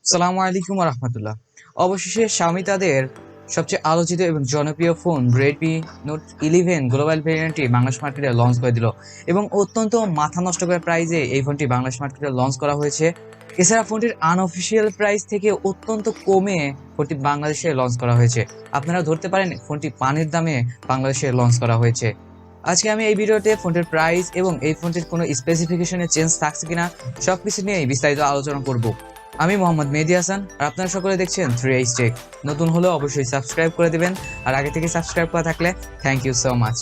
আসসালামু আলাইকুম রাহমাতুল্লাহ। অবশেষে Xiaomi তাদের সবচেয়ে আলোচিত এবং জনপ্রিয় ফোন Redmi Note 11 গ্লোবাল ভেরিয়েন্টটি বাংলাদেশ মার্কেটে লঞ্চ করে দিল এবং অত্যন্ত মাথা নষ্ট করা প্রাইসে এই ফোনটি বাংলাদেশ মার্কেটে লঞ্চ করা হয়েছে। এছাড়া ফোনটির আনঅফিসিয়াল প্রাইস থেকে অত্যন্ত কমে ফোনটি বাংলাদেশে লঞ্চ করা হয়েছে। আপনারা ধরতে পারেন ফোনটি পানির দামে বাংলাদেশে লঞ্চ করা হয়েছে। আজকে আমি এই ভিডিওতে ফোনটির প্রাইস এবং এই ফোনটির কোনো স্পেসিফিকেশনে চেঞ্জ থাকছে কিনা সবকিছু নিয়ে বিস্তারিত আলোচনা করব। আমি মোহাম্মদ মেহেদী হাসান আর আপনারা সকলে দেখছেন 3 টেক। নতুন হলেও অবশ্যই সাবস্ক্রাইব করে দিবেন আর আগে থেকে সাবস্ক্রাইব করা থাকলে থ্যাংক ইউ সো মাচ।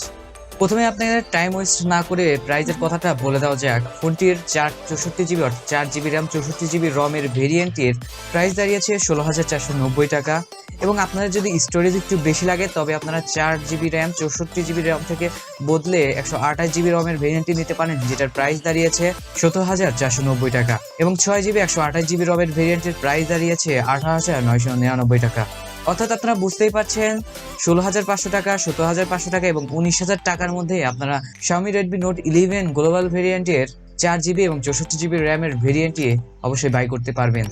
প্রথমে আপনাদের টাইম ওয়েস্ট না করে প্রাইসের কথাটা বলে দেওয়া যাক। ফোনটির 464 জিবি অর্থাৎ 4 জিবি র্যাম 64 জিবি রমের ভেরিয়েন্টের প্রাইস দাঁড়িয়েছে 16,490 টাকা। এবং আপনাদের যদি স্টোরেজ একটু বেশি লাগে তবে আপনারা 4 জিবি র্যাম 64 জিবি র্যাম থেকে বদলে 128 জিবি রমের ভেরিয়েন্টটি নিতে পারেন, যেটার প্রাইস দাঁড়িয়েছে 17,490 টাকা। এবং 6 জিবি 128 জিবি রমের ভেরিয়েন্টের প্রাইস দাঁড়িয়েছে 18,999 টাকা। অর্থাৎ আপনারা বুঝতেই পারছেন 16,500 টাকা, 17,500 টাকা এবং 19,000 টাকার মধ্যে আপনারা Xiaomi Redmi Note 11 গ্লোবাল ভেরিয়েন্টের 4 জিবি এবং 64 জিবি র্যামের ভেরিয়েন্টটি অবশ্যই বাই করতে পারবেন।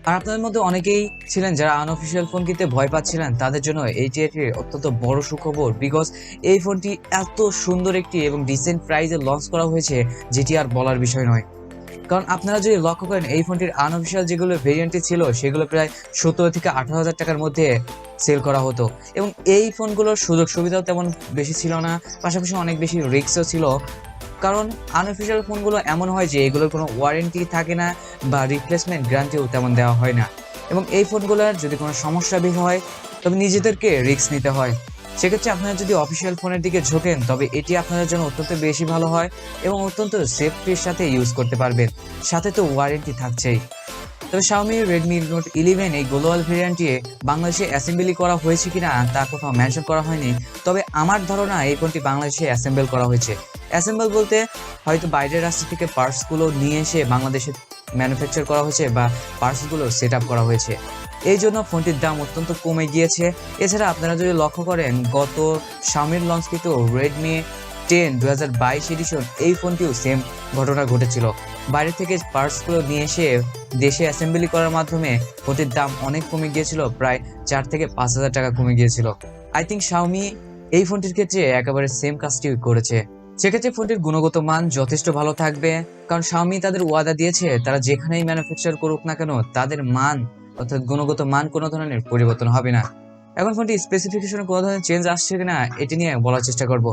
আর আপনাদের মধ্যে অনেকেই ছিলেন যারা আনঅফিসিয়াল ফোন কিনতে ভয় পাচ্ছিলেন, তাদের জন্য এইটি একটি অত্যন্ত বড় সুখবর। বিকজ এই ফোনটি এত সুন্দর একটি এবং ডিসেন্ট প্রাইসে লঞ্চ করা হয়েছে যেটি আর বলার বিষয় নয়। কারণ আপনারা যদি লক্ষ্য করেন এই ফোনটির আনঅফিসিয়াল যেগুলো ভেরিয়েন্টে ছিল সেগুলো প্রায় 17 থেকে 18,000 টাকার মধ্যে সেল করা হতো এবং এই ফোনগুলোর সুযোগ সুবিধাও তেমন বেশি ছিল না, পাশাপাশি অনেক বেশি রিস্কও ছিল। কারণ আনঅফিসিয়াল ফোনগুলো এমন হয় যে এগুলোর কোনো ওয়ারেন্টি থাকে না বা রিপ্লেসমেন্ট গ্যারান্টিও তেমন দেওয়া হয় না, এবং এই ফোনগুলোর যদি কোনো সমস্যা বের হয় তবে নিজেদেরকে রিস্ক নিতে হয়। সেক্ষেত্রে আপনারা যদি অফিসিয়াল ফোনের দিকে ঝোঁকেন তবে এটি আপনাদের জন্য অত্যন্ত বেশি ভালো হয় এবং অত্যন্ত সেফটির সাথে ইউজ করতে পারবেন, সাথে তো ওয়ারেন্টি থাকছেই। তবে Xiaomi Redmi Note 11 এই গ্লোবাল ভেরিয়েন্টে বাংলাদেশে অ্যাসেম্বলি করা হয়েছে কিনা তা কোথাও মেনশন করা হয়নি, তবে আমার ধারণা এই ফোনটি বাংলাদেশে অ্যাসেম্বল করা হয়েছে। অ্যাসেম্বল বলতে হয়তো বাইরের রাষ্ট্র থেকে পার্টসগুলো নিয়ে এসে বাংলাদেশে ম্যানুফ্যাকচার করা হয়েছে বা পার্টসগুলো সেট আপ করা হয়েছে, এই জন্য ফোনটির দাম অত্যন্ত কমে গিয়েছে। এছাড়া আপনারা যদি লক্ষ্য করেন গত Xiaomiর লঞ্চকৃত Redmi 10 2022 এডিশন এই ফোনটিও সেম ঘটনা ঘটেছিল। বাইরে থেকে পার্টসগুলো নিয়ে এসে দেশে অ্যাসেম্বলি করার মাধ্যমে ফোনটির দাম অনেক কমে গিয়েছিল, প্রায় 4 থেকে 5,000 টাকা কমে গিয়েছিল। আই থিঙ্ক Xiaomi এই ফোনটির ক্ষেত্রে একেবারে সেম কাজটি করেছে। সেক্ষেত্রে ফোনটির গুণগত মান যথেষ্ট ভালো থাকবে, কারণ Xiaomi তাদের ওয়াদা দিয়েছে তারা যেখানেই ম্যানুফ্যাকচার করুক না কেন তাদের মান অর্থাৎ গুণগত মান কোনো ধরনের পরিবর্তন হবে না। এখন ফোনটি স্পেসিফিকেশনে কোনো ধরনের চেঞ্জ আসছে কিনা এটি নিয়ে বলার চেষ্টা করব।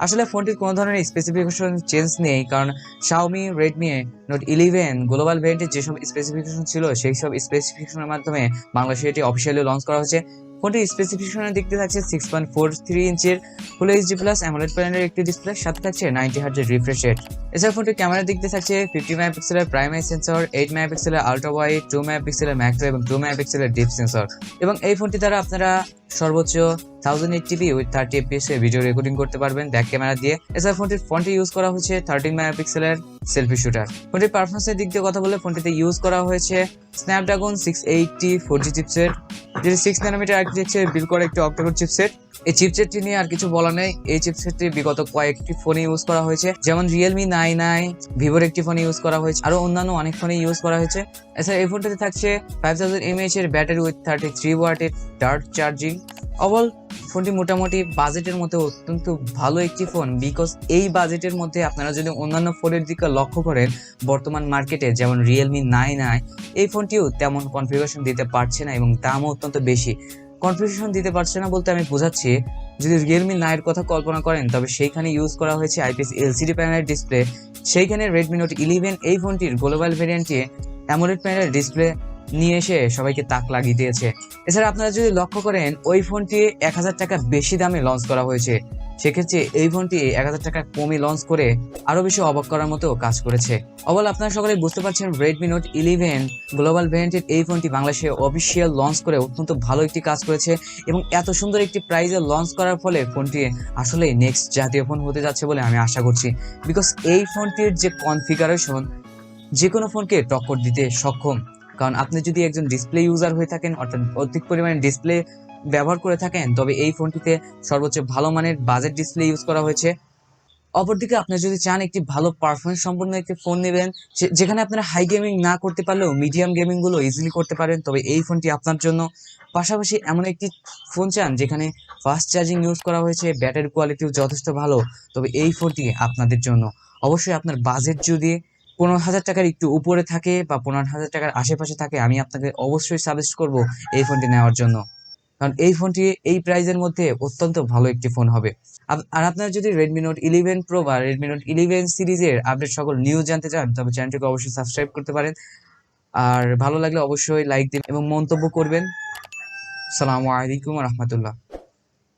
আসলে ফোনটির কোনো ধরনের স্পেসিফিকেশন চেঞ্জ নেই, কারণ Xiaomi Redmi Note 11 গ্লোবাল ভেরিয়েন্টের যেসব স্পেসিফিকেশন ছিল সেই সব স্পেসিফিকেশনের মাধ্যমে বাংলাদেশে এটি অফিসিয়ালি লঞ্চ করা হয়েছে। ফোনটির স্পেসিফিকেশনের দিক দিয়ে থাকছে 6.43 ইঞ্চির ফুল এইচডি প্লাস অ্যামোলেড প্যানেলের একটি ডিসপ্লে, সাথে থাকছে 90 হার্টজের রিফ্রেশ রেট। এছাড়া ফোনটির ক্যামেরার দিক দিয়ে থাকছে 50 মেগাপিক্সেলের প্রাইমারি সেন্সর, 8 মেগাপিক্সেলের আলট্রা ওয়াইড, 2 মেগাপিক্সেলের ম্যাক্রো এবং 2 মেগাপিক্সেলের ডিপ সেন্সর। এবং এই ফোনটি দ্বারা আপনারা সর্বোচ্চ 1080p with 30 fps A video recording করতে পারবেন ব্যাক ক্যামেরা দিয়ে। এছাড়া ফোনটির ফ্রন্টে ইউজ করা হয়েছে 13 মেগাপিক্সেলের সেলফি শুটার। ফোনটির পারফরমেন্সের দিক দিয়ে কথা বলে ফোনটিতে ইউজ করা হয়েছে স্ন্যাপড্রাগন 680 4G চিপসেট, যেটি 6 ন্যানোমিটার আর্কিটেকচারে বিল্ড করা একটি অক্টাকোর চিপসেট। এই চিপসেটটি নিয়ে আর কিছু বলা নেই, এই চিপসেটটি বিগত কয়েকটি ফোনে ইউজ করা হয়েছে, যেমন Realme 9i, ভিভোর একটি ফোনে ইউজ করা হয়েছে, আরো অন্যান্য অনেক ফোনে ইউজ করা হয়েছে। এছাড়া এই ফোনটিতে থাকছে 5000 mAh এর ব্যাটারি উইথ 33 ওয়াটের ডার্ট চার্জিং। ওভারঅল ফোনটি মোটামুটি বাজেটের মধ্যে অত্যন্ত ভালো একটি ফোন, বিকজ এই বাজেটের মধ্যে আপনারা যদি অন্যান্য ফোনের দিকে লক্ষ্য করেন বর্তমান মার্কেটে যেমন Realme 9i এই ফোনটিও তেমন কনফিগারেশন দিতে পারছে না এবং দামও অত্যন্ত বেশি। কনফিগারেশন দিতে পারছে না বলতে আমি বোঝাচ্ছি, যদি Realme 9 এর কথা কল্পনা করেন তবে সেইখানে ইউজ করা হয়েছে IPS LCD প্যানেলের ডিসপ্লে, সেইখানে Redmi Note 11 এই ফোনটির গ্লোবাল ভেরিয়েন্টে AMOLED প্যানেলের ডিসপ্লে নিয়ে এসে সবাইকে তাক লাগিয়ে দিয়েছে। এছাড়া আপনারা যদি লক্ষ্য করেন ওই ফোনটি 1000 টাকা বেশি দামে লঞ্চ করা হয়েছে, সেক্ষেত্রে এই ফোনটি 1000 টাকা কমে লঞ্চ করে আরো বেশি অবাক করার মতো কাজ করেছে। অবল আপনারা সকলে বুঝতে পারছেন Redmi Note 11 গ্লোবাল ভেরিয়েন্টের এই ফোনটি বাংলাদেশে অফিসিয়াল লঞ্চ করে অত্যন্ত ভালো একটি কাজ করেছে এবং এত সুন্দর একটি প্রাইজে লঞ্চ করার ফলে ফোনটি আসলে নেক্সট জাতীয় ফোন হতে যাচ্ছে বলে আমি আশা করছি। বিকজ এই ফোনটির যে কনফিগারেশন যে কোনো ফোনকে টক্কর দিতে সক্ষম। কারণ আপনি যদি একজন ডিসপ্লে ইউজার হয়ে থাকেন অর্থাৎ অধিক পরিমাণে ডিসপ্লে ব্যবহার করে থাকেন তবে এই ফোনটিতে সর্বোচ্চ ভালো মানের বাজেট ডিসপ্লে ইউজ করা হয়েছে। অপরদিকে আপনি যদি চান একটি ভালো পারফরমেন্স সম্পন্ন একটি ফোন নেবেন, যেখানে আপনারা হাই গেমিং না করতে পারলেও মিডিয়াম গেমিং গুলো ইজিলি করতে পারেন, তবে এই ফোনটি আপনার জন্য। পাশাপাশি এমন একটি ফোন চান যেখানে ফাস্ট চার্জিং ইউজ করা হয়েছে, ব্যাটারি কোয়ালিটিও যথেষ্ট ভালো, তবে এই ফোনটি আপনাদের জন্য। অবশ্যই আপনার বাজেট যদি 15,000 টাকার একটু উপরে থাকে বা 15,000 টাকার আশেপাশে থাকে, আমি আপনাকে অবশ্যই সাজেস্ট করব এই ফোনটি নেওয়ার জন্য, কারণ এই ফোনটি এই প্রাইজের মধ্যে অত্যন্ত ভালো একটি ফোন হবে। আর আপনারা যদি Redmi Note 11 Pro বা Redmi Note 11 সিরিজের আপডেট সকল নিউজ জানতে চান, তবে চ্যানেলটিকে অবশ্যই সাবস্ক্রাইব করতে পারেন। আর ভালো লাগলে অবশ্যই লাইক দিন এবং মন্তব্য করবেন। আসসালামু আলাইকুম ওয়া রাহমাতুল্লাহ।